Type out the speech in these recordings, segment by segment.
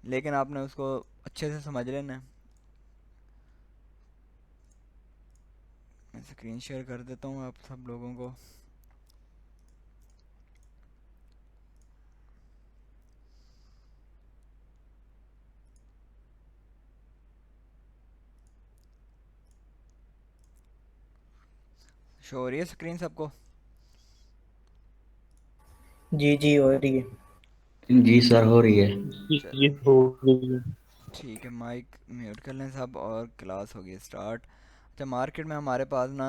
लेकिन आपने उसको अच्छे से समझ लेना है। मैं स्क्रीन शेयर कर देता हूँ आप सब लोगों को। शो हो रही है स्क्रीन सबको? जी जी हो रही है। जी सर, हो रही है। चलो ये हो गई है। ठीक है, माइक म्यूट कर लें सब और क्लास हो गई स्टार्ट। अच्छा, मार्केट में हमारे पास ना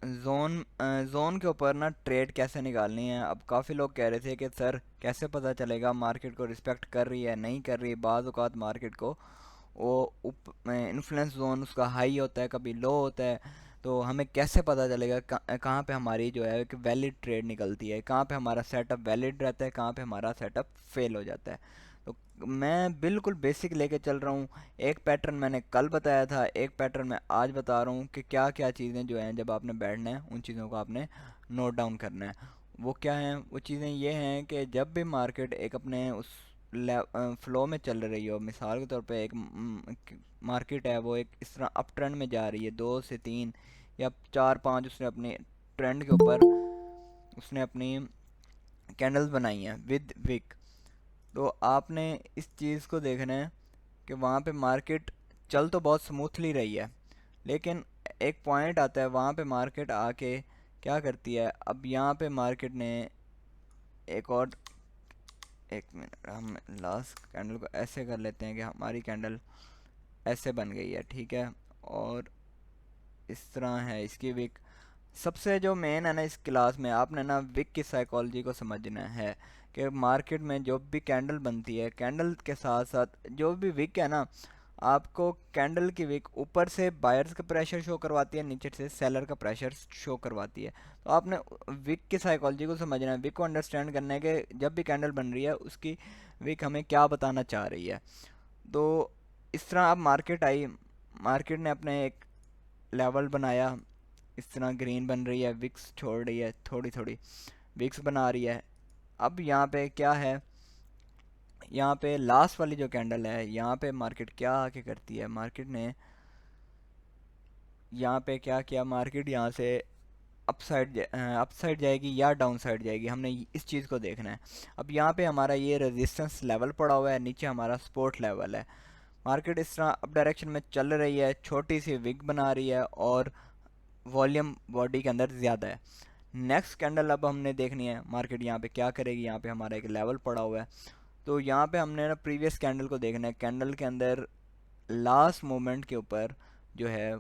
जोन के ऊपर ना ट्रेड कैसे निकालनी है। अब काफ़ी लोग कह रहे थे कि सर कैसे पता चलेगा मार्केट को रिस्पेक्ट कर रही है नहीं कर रही है। बाज़ औक़ात मार्केट को वो इन्फ्लुएंस जोन उसका हाई होता है, कभी लो होता है। तो हमें कैसे पता चलेगा कहाँ पे हमारी जो है कि वैलिड ट्रेड निकलती है, कहाँ पे हमारा सेटअप वैलिड रहता है, कहाँ पे हमारा सेटअप फेल हो जाता है। तो मैं बिल्कुल बेसिक लेके चल रहा हूँ। एक पैटर्न मैंने कल बताया था, एक पैटर्न मैं आज बता रहा हूँ कि क्या क्या चीज़ें जो हैं जब आपने बैठना है उन चीज़ों को आपने नोट डाउन करना है। वो क्या हैं? वो चीज़ें ये हैं कि जब भी मार्केट एक अपने उस फ्लो में चल रही हो, मिसाल के तौर पे एक मार्केट है वो एक इस तरह अप ट्रेंड में जा रही है, 2 से 3 या 4 5 उसने अपने ट्रेंड के ऊपर उसने अपनी कैंडल्स बनाई हैं विद विक। तो आपने इस चीज़ को देखना है कि वहाँ पे मार्केट चल तो बहुत स्मूथली रही है, लेकिन एक पॉइंट आता है वहाँ पे मार्केट आके क्या करती है। अब यहाँ पे मार्केट ने एक और, एक मिनट, हम लास्ट कैंडल को ऐसे कर लेते हैं कि हमारी कैंडल ऐसे बन गई है, ठीक है। और इस तरह है इसकी विक। सबसे जो मेन है ना इस क्लास में, आपने ना विक की साइकोलॉजी को समझना है कि मार्केट में जो भी कैंडल बनती है, कैंडल के साथ साथ जो भी विक है ना, आपको कैंडल की विक ऊपर से बायर्स का प्रेशर शो करवाती है, नीचे से सेलर का प्रेशर शो करवाती है। तो आपने विक की साइकोलॉजी को समझना है, विक को अंडरस्टैंड करना है कि जब भी कैंडल बन रही है उसकी विक हमें क्या बताना चाह रही है। तो इस तरह अब मार्केट आई, मार्केट ने अपने एक लेवल बनाया, इस तरह ग्रीन बन रही है, विक्स छोड़ रही है, थोड़ी थोड़ी विक्स बना रही है। अब यहाँ पे क्या है, यहाँ पे लास्ट वाली जो कैंडल है, यहाँ पे मार्केट क्या आके करती है, मार्केट ने यहाँ पे क्या किया, मार्केट यहाँ से अप साइड जाएगी या डाउन साइड जाएगी, हमने इस चीज़ को देखना है। अब यहाँ पे हमारा ये रेजिस्टेंस लेवल पड़ा हुआ है, नीचे हमारा सपोर्ट लेवल है। मार्केट इस तरह अप डायरेक्शन में चल रही है, छोटी सी विग बना रही है और वॉल्यूम बॉडी के अंदर ज़्यादा है। नेक्स्ट कैंडल अब हमने देखनी है मार्केट यहाँ पे क्या करेगी। यहाँ पे हमारा एक लेवल पड़ा हुआ है, तो यहाँ पे हमने ना प्रीवियस कैंडल को देखना है। कैंडल के अंदर लास्ट मोमेंट के ऊपर जो है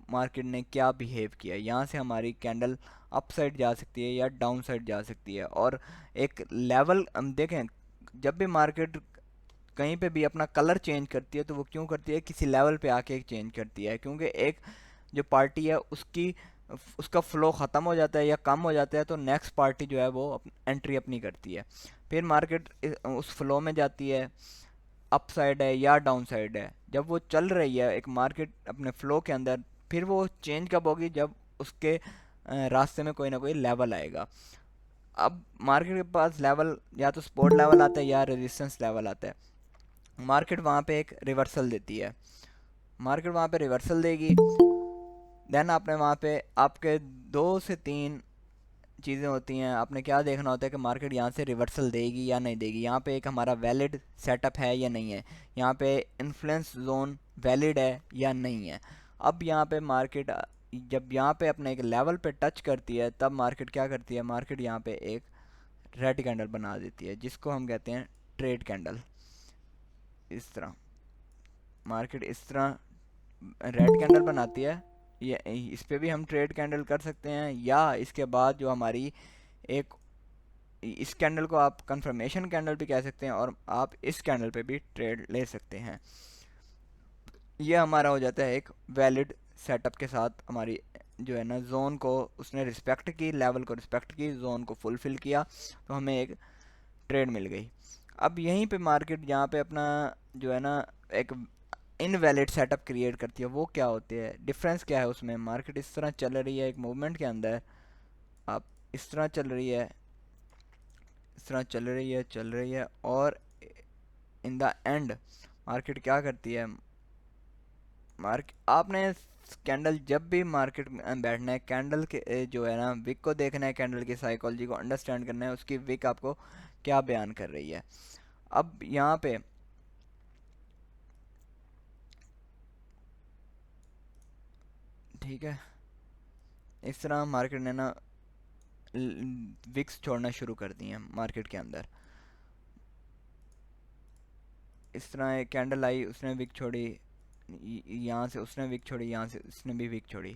मार्केट ने क्या बिहेव किया, यहाँ से हमारी कैंडल अप साइड जा सकती है या डाउन साइड जा सकती है। और एक लेवल हम देखें, जब भी मार्केट कहीं पे भी अपना कलर चेंज करती है तो वो क्यों करती है, किसी लेवल पे आके चेंज करती है, क्योंकि एक जो पार्टी है उसकी उसका फ्लो ख़त्म हो जाता है या कम हो जाता है, तो नेक्स्ट पार्टी जो है वो एंट्री अपनी करती है। फिर मार्केट उस फ्लो में जाती है, अप साइड है या डाउन साइड है। जब वो चल रही है एक मार्केट अपने फ्लो के अंदर, फिर वो चेंज कब होगी, जब उसके रास्ते में कोई ना कोई लेवल आएगा। अब मार्केट के पास लेवल या तो सपोर्ट लेवल आता है या रेजिस्टेंस लेवल आता है। मार्केट वहाँ पे एक रिवर्सल देती है, मार्केट वहाँ पे रिवर्सल देगी। देन आपने वहाँ पे आपके 2 से 3 चीज़ें होती हैं, आपने क्या देखना होता है कि मार्केट यहाँ से रिवर्सल देगी या नहीं देगी, यहाँ पे एक हमारा वैलिड सेटअप है या नहीं है, यहाँ पे इन्फ्लुएंस जोन वैलिड है या नहीं है। अब यहाँ पे मार्केट जब यहाँ पे अपने एक लेवल पे टच करती है, तब मार्केट क्या करती है, मार्केट यहाँ पे एक रेड कैंडल बना देती है जिसको हम कहते हैं ट्रेड कैंडल। इस तरह मार्केट इस तरह रेड कैंडल बनाती है। ये इस पे भी हम ट्रेड कैंडल कर सकते हैं, या इसके बाद जो हमारी एक, इस कैंडल को आप कंफर्मेशन कैंडल भी कह सकते हैं और आप इस कैंडल पे भी ट्रेड ले सकते हैं। ये हमारा हो जाता है एक वैलिड सेटअप के साथ, हमारी जो है ना जोन को उसने रिस्पेक्ट की, लेवल को रिस्पेक्ट की, जोन को फुलफिल किया, तो हमें एक ट्रेड मिल गई। अब यहीं पे मार्केट यहाँ पे अपना जो है ना एक इनवैलिड सेटअप क्रिएट करती है। वो क्या होती है, डिफरेंस क्या है उसमें, मार्केट इस तरह चल रही है एक मूवमेंट के अंदर, आप इस तरह चल रही है, इस तरह चल रही है और इन द एंड मार्केट क्या करती है, आपने कैंडल जब भी मार्केट में बैठना है, कैंडल के जो है ना विक को देखना है, कैंडल की साइकोलॉजी को अंडरस्टैंड करना है, उसकी विक आपको क्या बयान कर रही है। अब यहाँ पे ठीक है, इस तरह मार्केट ने ना विक्स छोड़ना शुरू कर दी हैं मार्केट के अंदर। इस तरह एक कैंडल आई, उसने विक छोड़ी, यहाँ से उसने विक छोड़ी, यहाँ से उसने भी विक छोड़ी,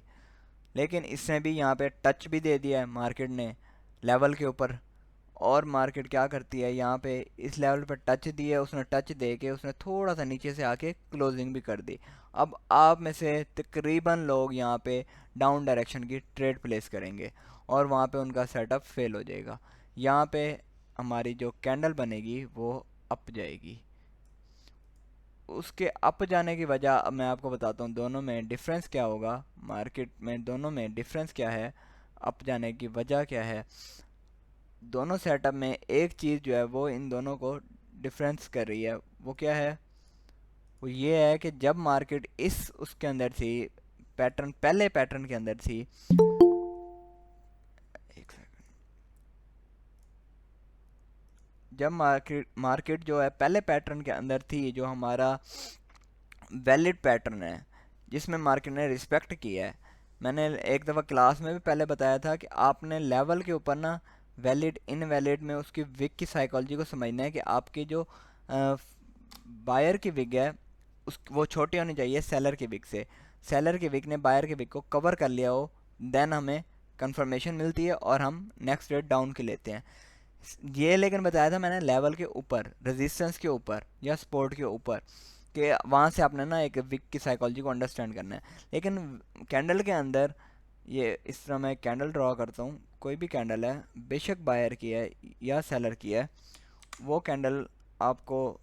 लेकिन इसने भी यहाँ पे टच भी दे दिया है मार्केट ने लेवल के ऊपर। और मार्केट क्या करती है, यहाँ पे इस लेवल पर टच दिया, उसने टच दे के उसने थोड़ा सा नीचे से आके क्लोजिंग भी कर दी। अब आप में से तकरीबन लोग यहाँ पे डाउन डायरेक्शन की ट्रेड प्लेस करेंगे और वहाँ पे उनका सेटअप फेल हो जाएगा। यहाँ पे हमारी जो कैंडल बनेगी वो अप जाएगी। उसके अप जाने की वजह अब मैं आपको बताता हूँ, दोनों में डिफरेंस क्या होगा, मार्केट में दोनों में डिफरेंस क्या है, अप जाने की वजह क्या है। दोनों सेटअप में एक चीज़ जो है वो इन दोनों को डिफरेंस कर रही है, वो क्या है, वो ये है कि जब मार्केट इस उसके अंदर थी, पैटर्न पहले पैटर्न के अंदर थी, एक सेकंड, जब मार्केट जो है पहले पैटर्न के अंदर थी, जो हमारा वैलिड पैटर्न है जिसमें मार्केट ने रिस्पेक्ट किया है। मैंने एक दफ़ा क्लास में भी पहले बताया था कि आपने लेवल के ऊपर ना वैलिड इनवैलिड में उसकी विक की साइकोलॉजी को समझना है कि आपकी जो बायर की विक है उस वो छोटी होनी चाहिए सेलर की विक से। सेलर की विक ने बायर की विक को कवर कर लिया हो, देन हमें कंफर्मेशन मिलती है और हम नेक्स्ट रेट डाउन की लेते हैं। ये लेकिन बताया था मैंने लेवल के ऊपर, रेजिस्टेंस के ऊपर या सपोर्ट के ऊपर, कि वहाँ से आपने ना एक विक की साइकोलॉजी को अंडरस्टैंड करना है। लेकिन कैंडल के अंदर ये इस तरह मैं कैंडल ड्रॉ करता हूँ, कोई भी कैंडल है, बेशक बायर की है या सेलर की है, वो कैंडल आपको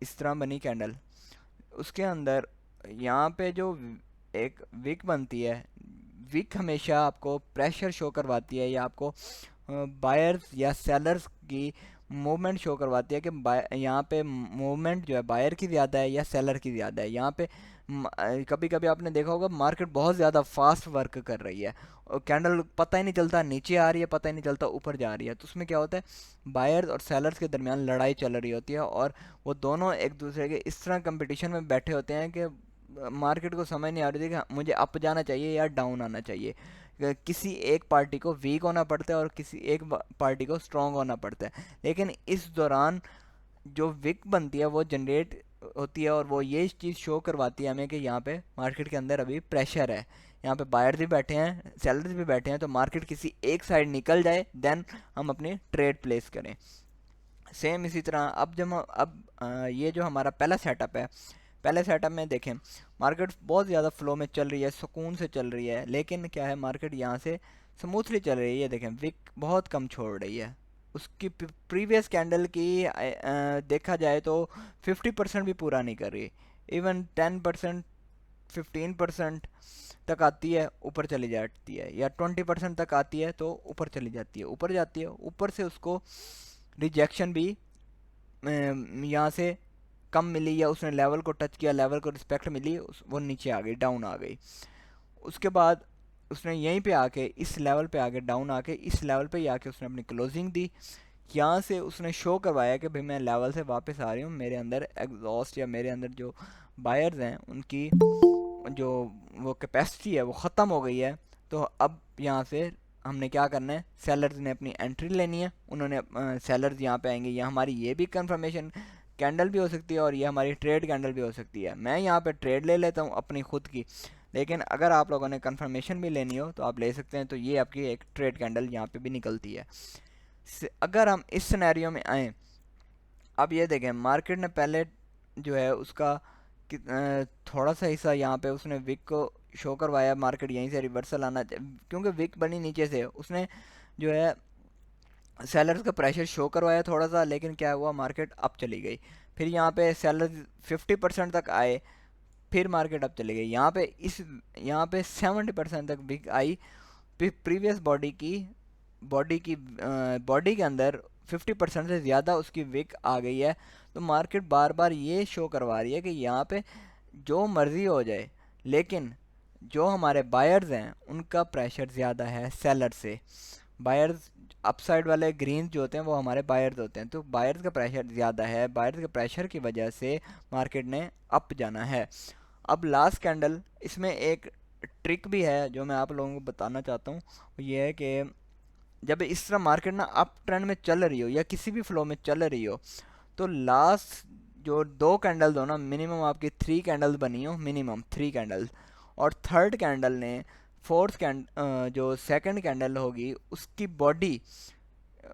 इस तरह बनी कैंडल, उसके अंदर यहाँ पे जो एक विक बनती है, विक हमेशा आपको प्रेशर शो करवाती है या आपको बायर्स या सेलर्स की मूवमेंट शो करवाती है कि यहाँ पे मूवमेंट जो है बायर की ज़्यादा है या सेलर की ज़्यादा है। यहाँ पे कभी कभी आपने देखा होगा मार्केट बहुत ज़्यादा फास्ट वर्क कर रही है और कैंडल पता ही नहीं चलता नीचे आ रही है, पता ही नहीं चलता ऊपर जा रही है, तो उसमें क्या होता है, बायर्स और सेलर्स के दरमियान लड़ाई चल रही होती है और वो दोनों एक दूसरे के इस तरह कंपटीशन में बैठे होते हैं कि मार्केट को समझ नहीं आ रही थी कि मुझे अप जाना चाहिए या डाउन आना चाहिए। किसी एक पार्टी को वीक होना पड़ता है और किसी एक पार्टी को स्ट्रांग होना पड़ता है। लेकिन इस दौरान जो विक बनती है वो जनरेट होती है और वो ये चीज़ शो करवाती है हमें कि यहाँ पे मार्केट के अंदर अभी प्रेशर है, यहाँ पे बायर्स भी बैठे हैं, सेलर्स भी बैठे हैं, तो मार्केट किसी एक साइड निकल जाए देन हम अपनी ट्रेड प्लेस करें। सेम इसी तरह अब जब ये जो हमारा पहला सेटअप है, पहले सेटअप में देखें मार्केट बहुत ज़्यादा फ्लो में चल रही है, सुकून से चल रही है, लेकिन क्या है मार्केट यहाँ से स्मूथली चल रही है। देखें विक बहुत कम छोड़ रही है, उसकी प्रीवियस कैंडल की देखा जाए तो 50% भी पूरा नहीं कर रही, इवन 10% 15% तक आती है ऊपर चली जाती है, या 20% तक आती है तो ऊपर चली जाती है, ऊपर जाती है, ऊपर से उसको रिजेक्शन भी यहाँ से कम मिली या उसने लेवल को टच किया, लेवल को रिस्पेक्ट मिली, वो नीचे आ गई, डाउन आ गई। उसके बाद उसने यहीं पे आके इस लेवल पे आके डाउन आके इस लेवल पे ही आके उसने अपनी क्लोजिंग दी। यहाँ से उसने शो करवाया कि भाई मैं लेवल से वापस आ रही हूँ, मेरे अंदर एग्जॉस्ट या मेरे अंदर जो बायर्स हैं उनकी जो वो कैपेसिटी है वो ख़त्म हो गई है। तो अब यहाँ से हमने क्या करना है, सेलर्स ने अपनी एंट्री लेनी है, उन्होंने सेलर्स यहाँ पे आएंगे, या हमारी ये भी कंफर्मेशन कैंडल भी हो सकती है और ये हमारी ट्रेड कैंडल भी हो सकती है। मैं यहाँ पे ट्रेड ले लेता हूँ अपनी खुद की, लेकिन अगर आप लोगों ने कंफर्मेशन भी लेनी हो तो आप ले सकते हैं, तो ये आपकी एक ट्रेड कैंडल यहाँ पे भी निकलती है। अगर हम इस सिनेरियो में आएँ, अब ये देखें मार्केट ने पहले जो है उसका थोड़ा सा हिस्सा यहाँ पे उसने विक को शो करवाया, मार्केट यहीं से रिवर्सल आना, क्योंकि विक बनी नीचे से, उसने जो है सेलर्स का प्रेशर शो करवाया थोड़ा सा, लेकिन क्या हुआ मार्केट अप चली गई। फिर यहाँ पे सेलर्स 50% तक आए, फिर मार्केट अप चली गई। यहाँ पे 70% तक विक आई, प्रीवियस बॉडी के अंदर 50% से ज़्यादा उसकी विक आ गई है। तो मार्केट बार बार ये शो करवा रही है कि यहाँ पे जो मर्ज़ी हो जाए, लेकिन जो हमारे बायर्स हैं उनका प्रेशर ज़्यादा है सेलर से। बायर्स अपसाइड वाले ग्रीन जो होते हैं वो हमारे बायर्स होते हैं, तो बायर्स का प्रेशर ज़्यादा है, बायर्स के प्रेशर की वजह से मार्केट ने अप जाना है। अब लास्ट कैंडल, इसमें एक ट्रिक भी है जो मैं आप लोगों को बताना चाहता हूँ। ये है कि जब इस तरह मार्केट ना अप ट्रेंड में चल रही हो या किसी भी फ्लो में चल रही हो, तो लास्ट जो दो कैंडल्स हो ना, मिनिमम आपकी 3 कैंडल्स बनी हो, मिनिमम 3 कैंडल्स, और थर्ड कैंडल ने जो सेकंड कैंडल होगी उसकी बॉडी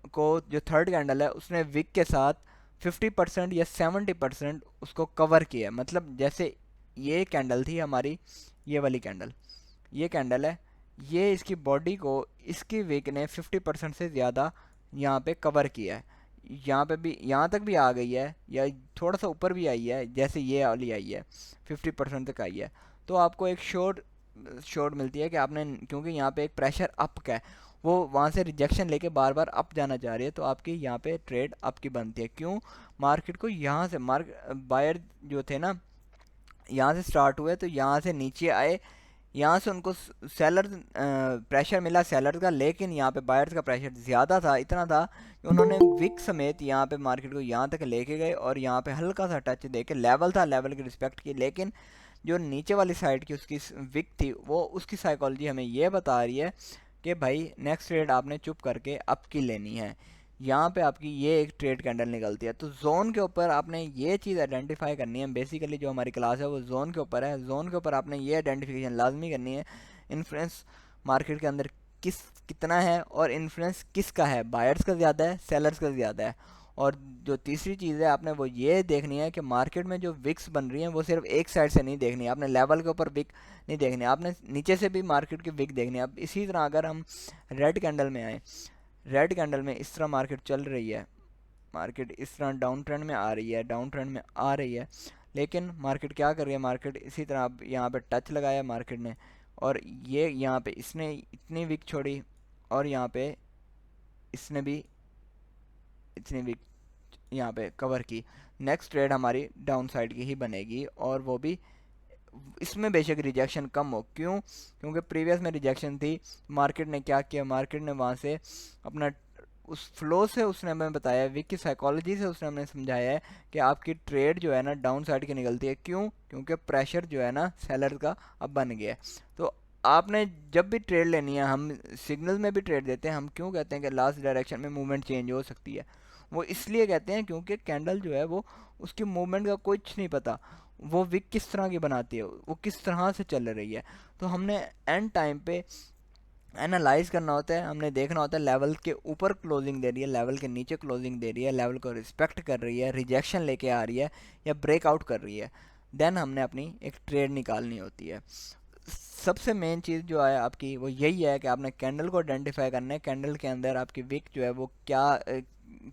को, जो थर्ड कैंडल है उसने विक के साथ 50% या 70% उसको कवर किया है। मतलब जैसे ये कैंडल थी हमारी, ये वाली कैंडल, ये कैंडल है, ये इसकी बॉडी को इसकी विक ने 50% से ज़्यादा यहाँ पे कवर किया है। यहाँ पे भी, यहाँ तक भी आ गई है या थोड़ा सा ऊपर भी आई है, जैसे ये वाली आई है 50% तक आई है। तो आपको एक शॉर्ट शॉर्ट मिलती है कि आपने, क्योंकि यहाँ पे एक प्रेशर अप का है, वो वहाँ से रिजेक्शन लेके बार बार अप जाना चाह रही है, तो आपकी यहाँ पे ट्रेड अप की बनती है। क्यों? मार्केट को यहाँ से बायर जो थे ना, यहाँ से स्टार्ट हुए तो यहाँ से नीचे आए, यहाँ से उनको सेलर प्रेशर मिला सेलर का, लेकिन यहाँ पे बायर्स का प्रेशर ज़्यादा था, इतना था कि उन्होंने विक समेत यहाँ पे मार्केट को यहाँ तक लेके गए और यहाँ पे हल्का सा टच दे के लेवल था, लेवल की रिस्पेक्ट की, लेकिन जो नीचे वाली साइड की उसकी विक थी, वो उसकी साइकोलॉजी हमें ये बता रही है कि भाई नेक्स्ट ट्रेड आपने चुप करके अप की लेनी है। यहाँ पे आपकी ये एक ट्रेड कैंडल निकलती है, तो जोन के ऊपर आपने ये चीज़ आइडेंटिफाई करनी है। बेसिकली जो हमारी क्लास है वो जोन के ऊपर है, जोन के ऊपर आपने ये आइडेंटिफिकेशन लाजमी करनी है, इन्फ्लुएंस मार्केट के अंदर कितना है और इन्फ्लुएंस किसका है, बायर्स का ज़्यादा है, सेलर्स का ज़्यादा है। और जो तीसरी चीज़ है आपने वो ये देखनी है कि मार्केट में जो विक्स बन रही हैं वो सिर्फ एक साइड से नहीं देखनी है, आपने लेवल के ऊपर विक नहीं देखनी, आपने नीचे से भी मार्केट की विक देखनी है। अब इसी तरह अगर हम रेड कैंडल में आए, रेड कैंडल में इस तरह मार्केट चल रही है, मार्केट इस तरह डाउन ट्रेंड में आ रही है, डाउन ट्रेंड में आ रही है, लेकिन मार्केट क्या कर रही है, मार्केट इसी तरह अब यहाँ पे टच लगाया मार्केट ने, और ये यहाँ पे इसने इतनी विक छोड़ी और यहाँ पे इसने भी इतनी विक यहाँ पे कवर की। नेक्स्ट ट्रेड हमारी डाउन साइड की ही बनेगी, और वो भी इसमें बेशक रिजेक्शन कम हो। क्यों? क्योंकि प्रीवियस में रिजेक्शन थी, मार्केट ने क्या किया, मार्केट ने वहाँ से अपना उस फ्लो से उसने हमें बताया, विक की साइकोलॉजी से उसने हमें समझाया है कि आपकी ट्रेड जो है ना डाउन साइड की निकलती है। क्यों? क्योंकि प्रेशर जो है ना सेलर का अब बन गया है। तो आपने जब भी ट्रेड लेनी है, हम सिग्नल में भी ट्रेड देते हैं, हम क्यों कहते हैं कि लास्ट डायरेक्शन में मूवमेंट चेंज हो सकती है? वो इसलिए कहते हैं क्योंकि कैंडल जो है वो, उसकी मूवमेंट का कुछ नहीं पता, वो विक किस तरह की बनाती है, वो किस तरह से चल रही है। तो हमने एंड टाइम पे एनालाइज करना होता है, हमने देखना होता है लेवल के ऊपर क्लोजिंग दे रही है, लेवल के नीचे क्लोजिंग दे रही है, लेवल को रिस्पेक्ट कर रही है, रिजेक्शन लेके आ रही है या ब्रेकआउट कर रही है, देन हमने अपनी एक ट्रेड निकालनी होती है। सबसे मेन चीज़ जो है आपकी वो यही है कि आपने कैंडल को आइडेंटिफाई करना है, कैंडल के अंदर आपकी विक जो है वो क्या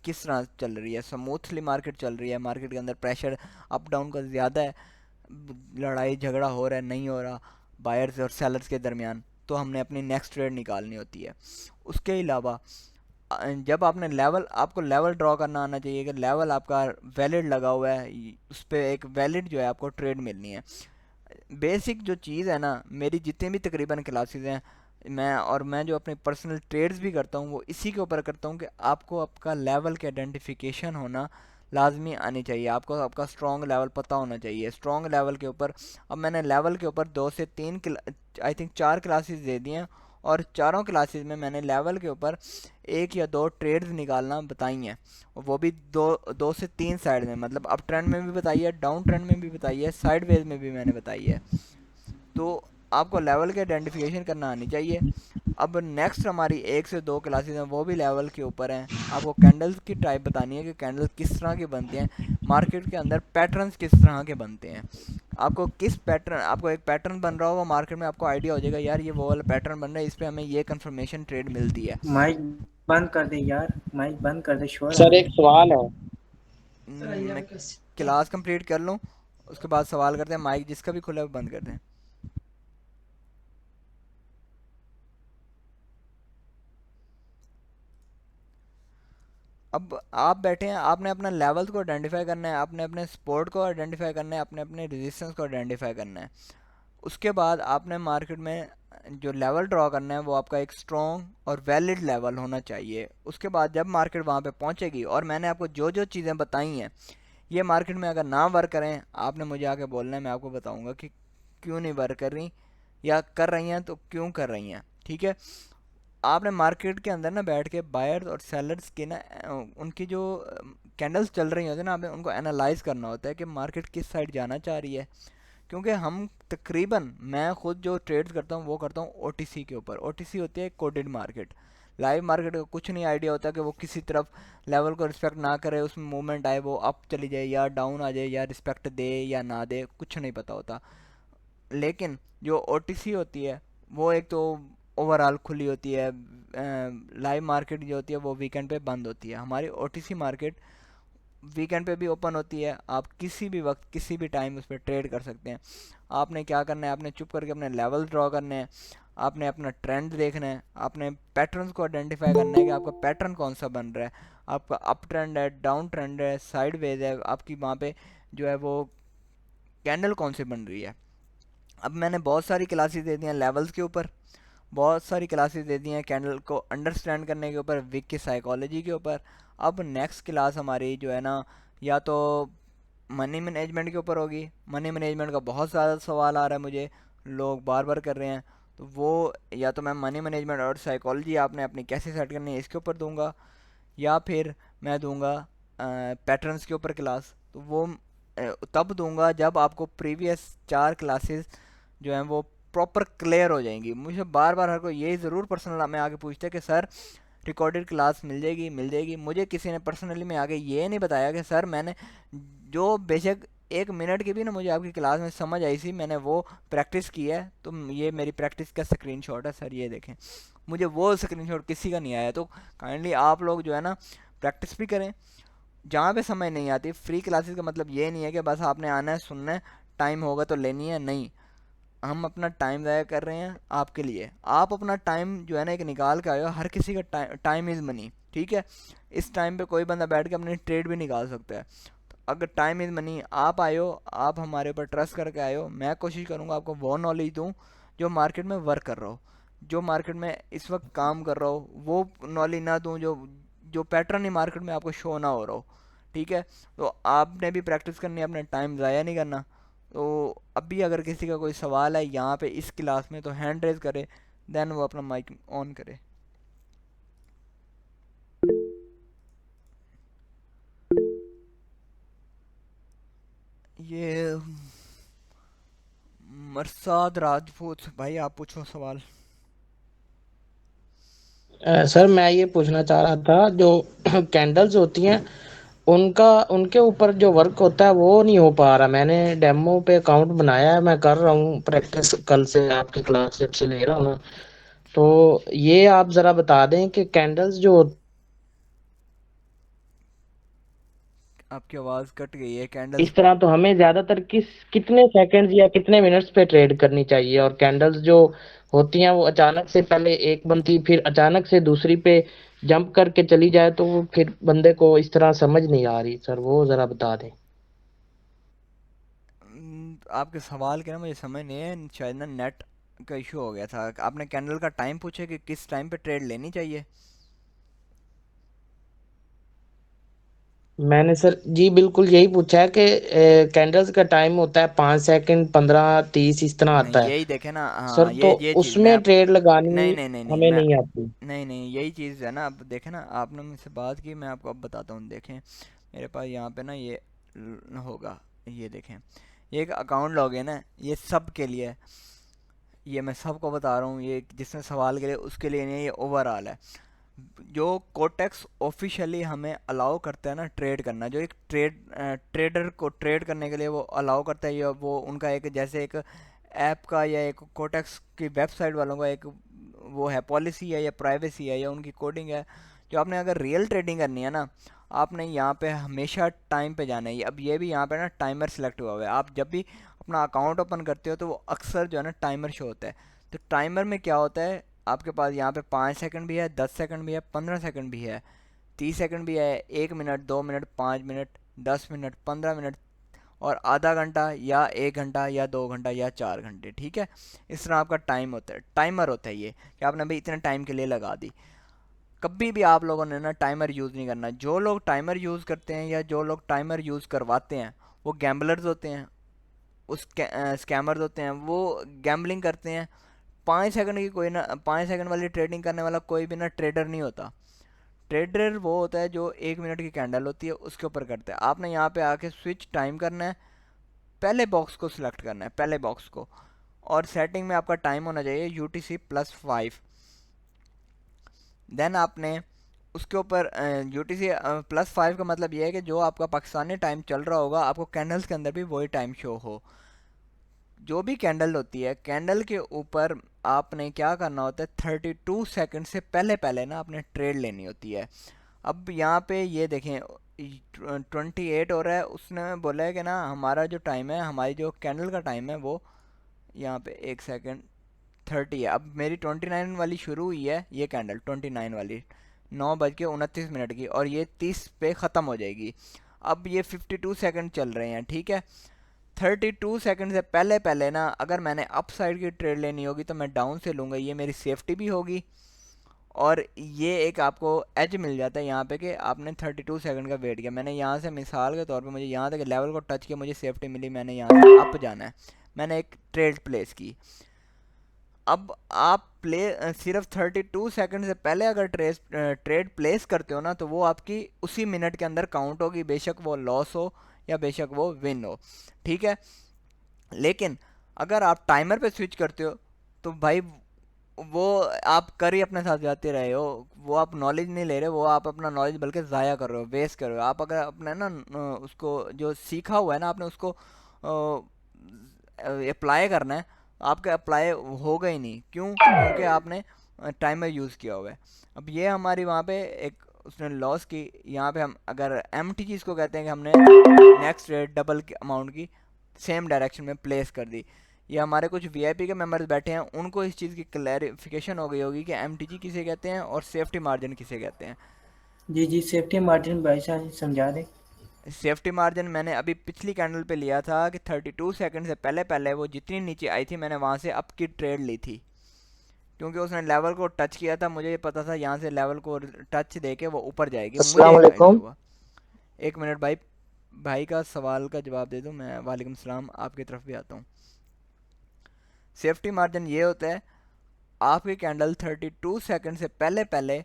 किस तरह चल रही है। स्मूथली मार्केट चल रही है, मार्केट के अंदर प्रेशर अप डाउन का ज़्यादा है, लड़ाई झगड़ा हो रहा है नहीं हो रहा बायर्स और सेलर्स के दरमियान, तो हमने अपनी नेक्स्ट ट्रेड निकालनी होती है। उसके अलावा जब आपने लेवल, आपको लेवल ड्रॉ करना आना चाहिए कि लेवल आपका वैलिड लगा हुआ है, उस पर एक वैलिड जो है आपको ट्रेड मिलनी है। बेसिक जो चीज़ है ना, मेरी जितनी भी तकरीबन क्लासेस हैं, मैं जो अपने पर्सनल ट्रेड्स भी करता हूँ वो इसी के ऊपर करता हूँ कि आपको आपका लेवल के आइडेंटिफिकेशन होना लाजमी आनी चाहिए, आपको आपका स्ट्रॉन्ग लेवल पता होना चाहिए। स्ट्रॉन्ग लेवल के ऊपर, अब मैंने लेवल के ऊपर 2 से 3 आई थिंक 4 क्लासेस दे दी हैं, और चारों क्लासेस में मैंने लेवल के ऊपर 1 या 2 ट्रेड्स निकालना बताई हैं, और वो भी 2 से 3 साइड में, मतलब अप ट्रेंड में भी बताई है, डाउन ट्रेंड में भी बताई है, साइड वेज में भी मैंने बताई है। तो आपको लेवल के आइडेंटिफिकेशन करना आनी चाहिए। अब नेक्स्ट हमारी 1 से 2 क्लासेस हैं, वो भी लेवल के ऊपर हैं। आपको कैंडल्स की टाइप बतानी है कि कैंडल किस तरह की बनती हैं, मार्केट के अंदर पैटर्न्स किस तरह के बनते हैं। आपको किस पैटर्न, आपको एक पैटर्न बन रहा होगा मार्केट में, आपको आइडिया हो जाएगा यार ये वो वाला पैटर्न बन रहा है, इस पर हमें ये कंफर्मेशन ट्रेड मिलती है। माइक बंद कर दे यार, माइक बंद कर दे, शोर आ सर रहा एक सवाल है। मैं क्लास कंप्लीट कर लूँ, उसके बाद सवाल करते हैं। माइक जिसका भी खुला है वो बंद कर दें। अब आप बैठे हैं, आपने अपना लेवल्स को आइडेंटिफाई करना है, आपने अपने सपोर्ट को आइडेंटिफाई करना है, आपने अपने रेजिस्टेंस को आइडेंटिफाई करना है। उसके बाद आपने मार्केट में जो लेवल ड्रॉ करना है वो आपका एक स्ट्रॉन्ग और वैलिड लेवल होना चाहिए। उसके बाद जब मार्केट वहाँ पे पहुँचेगी, और मैंने आपको जो जो चीज़ें बताई हैं, ये मार्केट में अगर ना वर्क करें, आपने मुझे आके बोलना है, मैं आपको बताऊंगा कि क्यों नहीं वर्क कर रही, या कर रही हैं तो क्यों कर रही हैं। ठीक है। आपने मार्केट के अंदर ना बैठ के बायर्स और सेलर्स की ना उनकी जो कैंडल्स चल रही होती है ना, आपने उनको एनालाइज करना होता है कि मार्केट किस साइड जाना चाह रही है। क्योंकि हम तकरीबन, मैं खुद जो ट्रेड्स करता हूँ वो करता हूँ ओटीसी के ऊपर। ओटीसी होती है कोडेड मार्केट। लाइव मार्केट का कुछ नहीं आइडिया होता कि वो किसी तरफ लेवल को रिस्पेक्ट ना करे, उसमें मूवमेंट आए, वो अप चली जाए या डाउन आ जाए, या रिस्पेक्ट दे या ना दे, कुछ नहीं पता होता। लेकिन जो ओटीसी होती है वो एक तो ओवरऑल खुली होती है। लाइव मार्केट जो होती है वो वीकेंड पे बंद होती है। हमारी ओटीसी मार्केट वीकेंड पे भी ओपन होती है। आप किसी भी वक्त किसी भी टाइम उस पर ट्रेड कर सकते हैं। आपने क्या करना है, आपने चुप करके अपने लेवल ड्रॉ करने हैं, आपने अपना ट्रेंड देखना है, आपने पैटर्न्स को आइडेंटिफाई करना है कि आपका पैटर्न कौन सा बन रहा है। आपका अप ट्रेंड है, डाउन ट्रेंड है, साइड वेज है, आपकी वहाँ पे जो है वो कैंडल कौन सी बन रही है। अब मैंने बहुत सारी क्लासेस दे दी हैं लेवल्स के ऊपर, बहुत सारी क्लासेस दे दी हैं कैंडल को अंडरस्टैंड करने के ऊपर, विक की साइकोलॉजी के ऊपर। अब नेक्स्ट क्लास हमारी जो है ना, या तो मनी मैनेजमेंट के ऊपर होगी। मनी मैनेजमेंट का बहुत ज़्यादा सवाल आ रहा है मुझे, लोग बार बार कर रहे हैं। तो वो, या तो मैं मनी मैनेजमेंट और साइकोलॉजी आपने अपनी कैसे सेट करनी है इसके ऊपर दूंगा, या फिर मैं दूंगा पैटर्न्स के ऊपर क्लास। तो वो तब दूंगा जब आपको प्रीवियस 4 क्लासेस जो हैं वो प्रॉपर क्लियर हो जाएंगी। मुझे बार बार हर कोई यही ज़रूर पर्सनल में आके पूछते हैं कि सर रिकॉर्डेड क्लास मिल जाएगी, मिल जाएगी। मुझे किसी ने पर्सनली में आके ये नहीं बताया कि सर मैंने जो बेशक 1 मिनट की भी ना मुझे आपकी क्लास में समझ आई थी, मैंने वो प्रैक्टिस की है। तो ये मेरी प्रैक्टिस का स्क्रीनशॉट है सर, ये देखें। मुझे वो स्क्रीनशॉट किसी का नहीं आया। तो काइंडली आप लोग जो है ना प्रैक्टिस भी करें। जहाँ पे समझ नहीं आती, फ्री क्लासेस का मतलब ये नहीं है कि बस आपने आना है, सुनना है, टाइम होगा तो लेनी है, नहीं। हम अपना टाइम ज़ाया कर रहे हैं आपके लिए। आप अपना टाइम जो है ना एक निकाल के आए हो। हर किसी का टाइम इज़ मनी, ठीक है। इस टाइम पे कोई बंदा बैठ के अपनी ट्रेड भी निकाल सकता है। तो अगर टाइम इज़ मनी, आप आए हो, आप हमारे ऊपर ट्रस्ट करके आए हो, मैं कोशिश करूँगा आपको वो नॉलेज दूँ जो मार्केट में वर्क कर रहा हो, जो मार्केट में इस वक्त काम कर रहा हो। वो नॉलेज ना दूँ जो जो पैटर्न ही मार्केट में आपको शो ना हो रहा हो। ठीक है। तो आपने भी प्रैक्टिस करनी है, अपना टाइम ज़ाया नहीं करना। तो अभी अगर किसी का कोई सवाल है यहाँ पे इस क्लास में, तो हैंड रेज करे, देन वो अपना माइक ऑन करे। ये मरसाद राजपूत भाई, आप पूछो सवाल। सर मैं ये पूछना चाह रहा था, जो कैंडल्स होती हैं उनका उनके ऊपर जो वर्क होता है वो नहीं हो पा रहा। मैंने डेमो पे अकाउंट बनाया है, मैं कर रहा हूँ प्रैक्टिस, कल से आपकी क्लास से ले रहा हूँ ना। तो ये आप जरा बता दें कि कैंडल्स जो आपकी आवाज़ कट गई है। कैंडल्स इस तरह, तो हमें ज्यादातर कितने सेकंड्स या कितने मिनट्स पे ट्रेड करनी चाहिए? और कैंडल्स जो होती हैं वो अचानक से पहले एक बनती फिर अचानक से दूसरी पे जंप करके चली जाए, तो वो फिर बंदे को इस तरह समझ नहीं आ रही। सर वो जरा बता दें। आपके सवाल के ना मुझे समझ नहीं है, शायद ना नेट का इशू हो गया था। आपने कैंडल का टाइम पूछा कि किस टाइम पे ट्रेड लेनी चाहिए। मैंने सर जी बिल्कुल यही पूछा है कि कैंडल्स का टाइम होता है 5 सेकंड, 15, 30 इस तरह आता नहीं है। यही देखे ना, सर हाँ तो ये चीज़ मैं उसमें आप, ट्रेड लगानी नहीं नहीं नहीं नहीं हमें मैं, नहीं आती। नहीं नहीं यही चीज़ है ना। अब देखे ना, आपने मुझसे बात की, मैं आपको अब बताता हूँ। देखें मेरे पास यहाँ पे ना ये होगा, ये देखें, ये एक अकाउंट लॉगिन है, ये सब के लिए है। ये मैं सबको बता रहा हूँ, ये जिसने सवाल के लिए उसके लिए नहीं है, ये ओवरऑल है। जो कोटेक्स ऑफिशियली हमें अलाउ करता है ना ट्रेड करना, जो एक ट्रेडर को ट्रेड करने के लिए वो अलाउ करता है, या वो उनका एक जैसे एक ऐप का या एक कोटेक्स की वेबसाइट वालों का एक वो है, पॉलिसी है या प्राइवेसी है या उनकी कोडिंग है। जो आपने अगर रियल ट्रेडिंग करनी है ना, आपने यहाँ पे हमेशा टाइम पे जाना है। अब ये भी यहाँ पे ना टाइमर सेलेक्ट हुआ हुआ है। आप जब भी अपना अकाउंट ओपन करते हो तो वो अक्सर जो है ना टाइमर शो होता है। तो टाइमर में क्या होता है, आपके पास यहाँ पे 5 सेकंड भी है, 10 सेकंड भी है, 15 सेकंड भी है। 30 सेकंड भी है, 1 minute, 2 minute, 5 minute, 10 minute, 15 minute, और आधा घंटा या 1 घंटा या 2 घंटा या 4 घंटे। ठीक है, इस तरह आपका टाइम होता है, टाइमर होता है ये कि आपने भाई इतने टाइम के लिए लगा दी। कभी भी आप लोगों ने ना टाइमर यूज़ नहीं करना। जो लोग टाइमर यूज़ करते हैं या जो लोग टाइमर यूज़ करवाते हैं वो गैम्बलर्स होते हैं, उस स्कैमर्स होते हैं, वो गैम्बलिंग करते हैं। 5 सेकंड की कोई ना 5 सेकंड वाली ट्रेडिंग करने वाला कोई भी ना ट्रेडर नहीं होता। ट्रेडर वो होता है जो 1 मिनट की कैंडल होती है उसके ऊपर करता है। आपने यहाँ पे आके स्विच टाइम करना है, पहले बॉक्स को सिलेक्ट करना है, पहले बॉक्स को, और सेटिंग में आपका टाइम होना चाहिए UTC+5। देन आपने उसके ऊपर UTC+5 का मतलब ये है कि जो आपका पाकिस्तानी टाइम चल रहा होगा आपको कैंडल्स के अंदर भी वही टाइम शो हो। जो भी कैंडल होती है, कैंडल के ऊपर आपने क्या करना होता है, 32 सेकंड से पहले पहले ना आपने ट्रेड लेनी होती है। अब यहाँ पे ये देखें 28 हो रहा है, उसने बोला है कि ना हमारा जो टाइम है, हमारी जो कैंडल का टाइम है वो यहाँ पे 1 सेकंड 30 है। अब मेरी 29 वाली शुरू हुई है, ये कैंडल 29 वाली 9:29 की, और ये 30 पे ख़त्म हो जाएगी। अब ये 52 सेकंड चल रहे हैं। ठीक है, 32 सेकंड से पहले पहले ना अगर मैंने अप साइड की ट्रेड लेनी होगी तो मैं डाउन से लूँगा, ये मेरी सेफ्टी भी होगी, और ये एक आपको एज मिल जाता है यहाँ पे कि आपने 32 सेकंड का वेट किया। मैंने यहाँ से मिसाल के तौर पे मुझे यहाँ तक लेवल को टच किया, मुझे सेफ्टी मिली, मैंने यहाँ से अप जाना है, मैंने एक ट्रेड प्लेस की। अब आप सिर्फ 32 सेकंड से पहले अगर ट्रेड प्लेस करते हो ना तो वो आपकी उसी मिनट के अंदर काउंट होगी, बेशक वो लॉस हो या बेशक वो विन हो। ठीक है, लेकिन अगर आप टाइमर पे स्विच करते हो तो भाई वो आप कर ही अपने साथ जाते रहे हो, वो आप नॉलेज नहीं ले रहे, वो आप अपना नॉलेज बल्कि ज़ाया कर रहे हो, वेस्ट कर रहे हो। आप अगर अपने ना उसको जो सीखा हुआ है ना आपने उसको अप्लाई करना है, आपका अप्लाई होगा ही नहीं। क्यों? क्योंकि आपने टाइमर यूज़ किया हुआ है। अब ये हमारी वहाँ पे एक उसने लॉस की। यहाँ पे हम अगर MTG इसको कहते हैं कि हमने नेक्स्ट डबल अमाउंट की सेम डायरेक्शन में प्लेस कर दी। ये हमारे कुछ VIP के मेंबर्स बैठे हैं, उनको इस चीज़ की क्लैरिफिकेशन हो गई होगी कि MTG किसे कहते हैं और सेफ्टी मार्जिन किसे कहते हैं। जी जी, सेफ्टी मार्जिन भाई साहब समझा दें। सेफ्टी मार्जिन मैंने अभी पिछली कैंडल पे लिया था कि 32 सेकंड से पहले पहले वो जितनी नीचे आई थी मैंने वहाँ से अप की ट्रेड ली थी, क्योंकि उसने लेवल को टच किया था, मुझे ये पता था यहाँ से लेवल को टच दे के वो ऊपर जाएगी। मुझे अस्सलाम एक आइडिया वालेकुम। हुआ। एक मिनट भाई, भाई का सवाल का जवाब दे दूँ मैं। वालेकुम सलाम, आपकी तरफ भी आता हूँ। सेफ्टी मार्जिन ये होता है, आपकी कैंडल 32 सेकंड से पहले पहले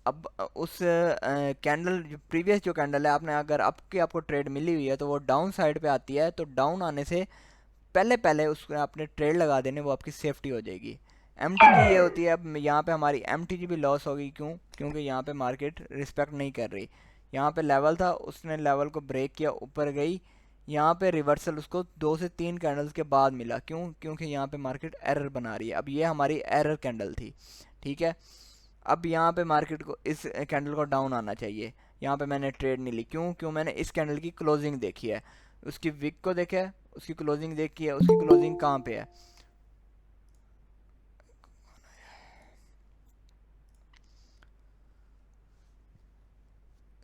अब उस कैंडल जो प्रीवियस जो कैंडल है, आपने अगर आपको ट्रेड मिली हुई है तो वो डाउन साइड पे आती है, तो डाउन आने से पहले पहले उसको आपने ट्रेड लगा देने, वो आपकी सेफ्टी हो जाएगी। MTG ये होती है। अब यहाँ पे हमारी MTG भी लॉस होगी। क्यों? क्योंकि यहाँ पे मार्केट रिस्पेक्ट नहीं कर रही। यहाँ पे लेवल था, उसने लेवल को ब्रेक किया, ऊपर गई, यहाँ पे रिवर्सल उसको 2 से 3 कैंडल्स के बाद मिला। क्यों? क्योंकि यहाँ पे मार्केट एरर बना रही है। अब ये हमारी एरर कैंडल थी। ठीक है, अब यहाँ पे मार्केट को इस कैंडल को डाउन आना चाहिए, यहाँ पे मैंने ट्रेड नहीं ली। क्यों? क्यों मैंने इस कैंडल की क्लोजिंग देखी है, उसकी विक को देखा है, उसकी क्लोजिंग देखी है, उसकी क्लोजिंग कहाँ पे है।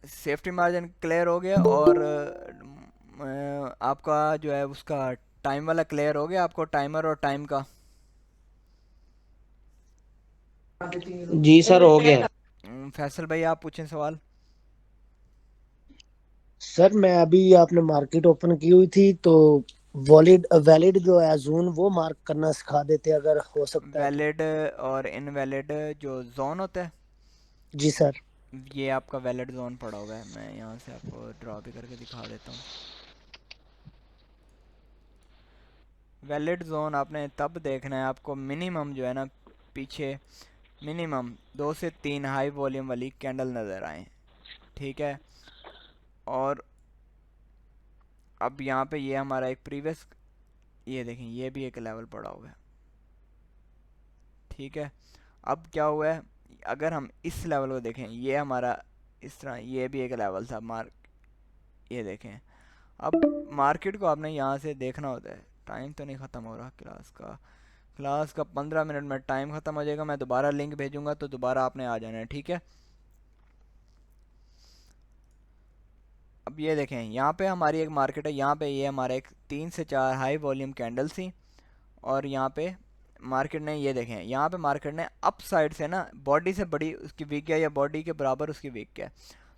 सेफ्टी मार्जिन क्लियर हो गया, और आपका जो है उसका टाइम वाला क्लियर हो गया, आपको टाइमर और टाइम का। जी सर, हो गया। फैसल भाई आप पूछें सवाल। सर मैं अभी आपने मार्केट ओपन की हुई थी तो वॉलिड वैलिड जो है जून वो मार्क करना सिखा देते अगर हो सकता है तो। वैलिड और इनवैलिड जो जोन होता है, जी सर। ये आपका वैलिड जोन पड़ा हुआ है। मैं यहाँ से आपको ड्रॉ भी करके दिखा देता हूँ। वैलिड जोन आपने तब देखना है, आपको मिनिमम जो है ना पीछे मिनिमम 2 से 3 हाई वॉल्यूम वाली कैंडल नज़र आए। ठीक है, और अब यहाँ पे ये हमारा एक प्रीवियस, ये देखें ये भी एक लेवल पड़ा हुआ है। ठीक है, अब क्या हुआ है, अगर हम इस लेवल को देखें, ये हमारा इस तरह ये भी एक लेवल था ये देखें। अब मार्केट को आपने यहाँ से देखना होता है। टाइम तो नहीं ख़त्म हो रहा क्लास का 15 मिनट में टाइम ख़त्म हो जाएगा। मैं दोबारा लिंक भेजूंगा तो दोबारा आपने आ जाना है। ठीक है, अब ये देखें यहाँ पे हमारी एक मार्केट है, यहाँ पे ये हमारा एक 3 से 4 हाई वॉल्यूम कैंडल थी, और यहाँ पे मार्केट ने ये देखें यहाँ पे मार्केट ने अप साइड से ना बॉडी से बड़ी उसकी विक है, या बॉडी के बराबर उसकी विक है।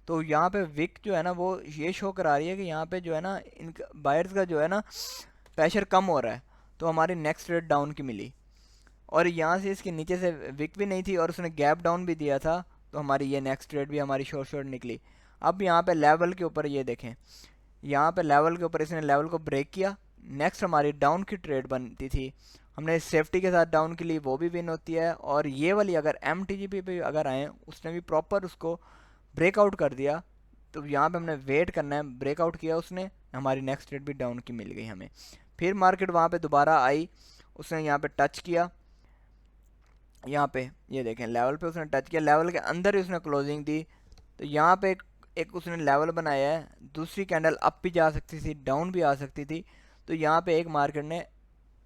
तो यहाँ पे विक जो है ना वो ये शो करा रही है कि यहाँ पे जो है ना इन बायर्स का जो है ना प्रेशर कम हो रहा है, तो हमारी नेक्स्ट रेट डाउन की मिली। और यहाँ से इसके नीचे से विक भी नहीं थी और उसने गैप डाउन भी दिया था, तो हमारी ये नेक्स्ट रेट भी हमारी शॉर्ट शॉर्ट निकली। अब यहाँ पे लेवल के ऊपर ये देखें, यहाँ पे लेवल के ऊपर इसने लेवल को ब्रेक किया, नेक्स्ट हमारी डाउन की ट्रेड बनती थी, हमने सेफ्टी के साथ डाउन के लिए वो भी विन होती है। और ये वाली अगर एम पे अगर आए, उसने भी प्रॉपर उसको ब्रेकआउट कर दिया, तो यहाँ पे हमने वेट करना है, ब्रेकआउट किया उसने, हमारी नेक्स्ट ट्रेड भी डाउन की मिल गई हमें। फिर मार्केट वहाँ पे दोबारा आई, उसने यहाँ पे टच किया, यहाँ पे ये देखें लेवल पे उसने टच किया, लेवल के अंदर ही उसने क्लोजिंग दी। तो यहाँ पे एक उसने लेवल बनाया है, दूसरी कैंडल अप भी जा सकती थी, डाउन भी आ सकती थी। तो यहाँ पे एक मार्केट ने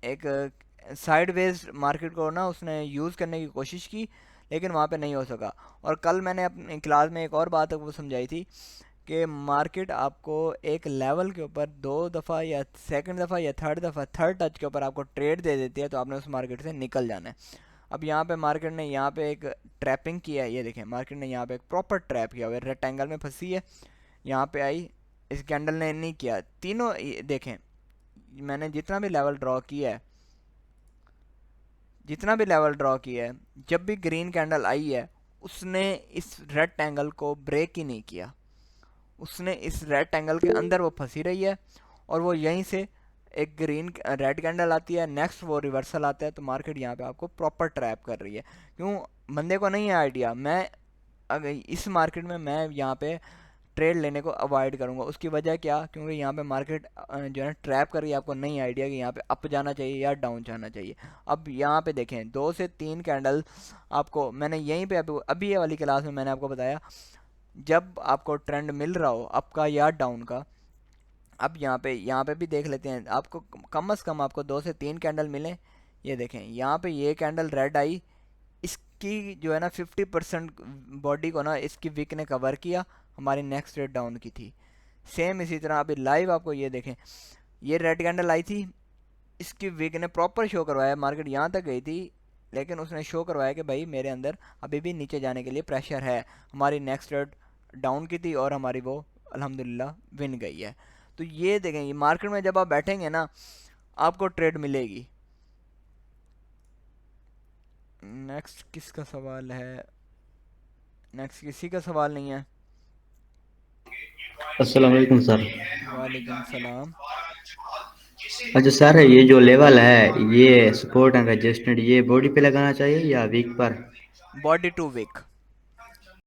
एक साइडवेज मार्केट को ना उसने यूज़ करने की कोशिश की, लेकिन वहाँ पे नहीं हो सका। और कल मैंने अपनी क्लास में एक और बात वो समझाई थी कि मार्केट आपको एक लेवल के ऊपर 2 दफ़ा या सेकंड दफ़ा या थर्ड टच के ऊपर आपको ट्रेड दे देती है, तो आपने उस मार्केट से निकल जाना है। अब यहाँ पे मार्केट ने यहाँ पे एक ट्रैपिंग किया है, ये देखें मार्केट ने यहाँ पे एक प्रॉपर ट्रैप किया हुआ है, रेक्टेंगल में फंसी है, यहाँ पे आई, इस कैंडल ने नहीं किया, तीनों देखें मैंने जितना भी लेवल ड्रॉ किया है, जितना भी लेवल ड्रॉ किया है, जब भी ग्रीन कैंडल आई है उसने इस रेक्टेंगल को ब्रेक ही नहीं किया, उसने इस रेक्टेंगल के अंदर वो फंसी रही है, और वो यहीं से एक ग्रीन रेड कैंडल आती है, नेक्स्ट वो रिवर्सल आता है, तो मार्केट यहाँ पे आपको प्रॉपर ट्रैप कर रही है। क्यों, बंदे को नहीं है आइडिया, मैं अगर इस मार्केट में मैं यहाँ पे ट्रेड लेने को अवॉइड करूँगा। उसकी वजह क्या, क्योंकि यहाँ पे मार्केट जो है ट्रैप कर रही है, आपको नहीं आइडिया कि यहाँ पे अप जाना चाहिए या डाउन जाना चाहिए। अब यहाँ पे देखें 2 से 3 कैंडल आपको मैंने यहीं पे अभी ये वाली क्लास में मैंने आपको बताया, जब आपको ट्रेंड मिल रहा हो अप का या डाउन का। अब यहाँ पे भी देख लेते हैं, आपको कम से कम आपको 2 से 3 कैंडल मिले। ये देखें यहाँ पे ये कैंडल रेड आई, इसकी जो है ना 50% बॉडी को ना इसकी विक ने कवर किया, हमारी नेक्स्ट रेट डाउन की थी। सेम इसी तरह अभी लाइव आपको ये देखें, ये रेड कैंडल आई थी, इसकी विक ने प्रॉपर शो करवाया, मार्केट यहाँ तक गई थी, लेकिन उसने शो करवाया कि भाई मेरे अंदर अभी भी नीचे जाने के लिए प्रेशर है। हमारी नेक्स्ट रेट डाउन की थी और हमारी वो अल्हम्दुलिल्लाह विन गई है। तो ये देखें, ये मार्केट में जब आप बैठेंगे ना आपको ट्रेड मिलेगी। नेक्स्ट किसका सवाल है, नेक्स्ट किसी का सवाल नहीं है। अस्सलाम वालेकुम सर। वालेकुम सलाम। अच्छा सर, ये जो लेवल है ये सपोर्ट एंड रेजिस्टेंस ये बॉडी पे लगाना चाहिए या वीक पर? Body to Wick,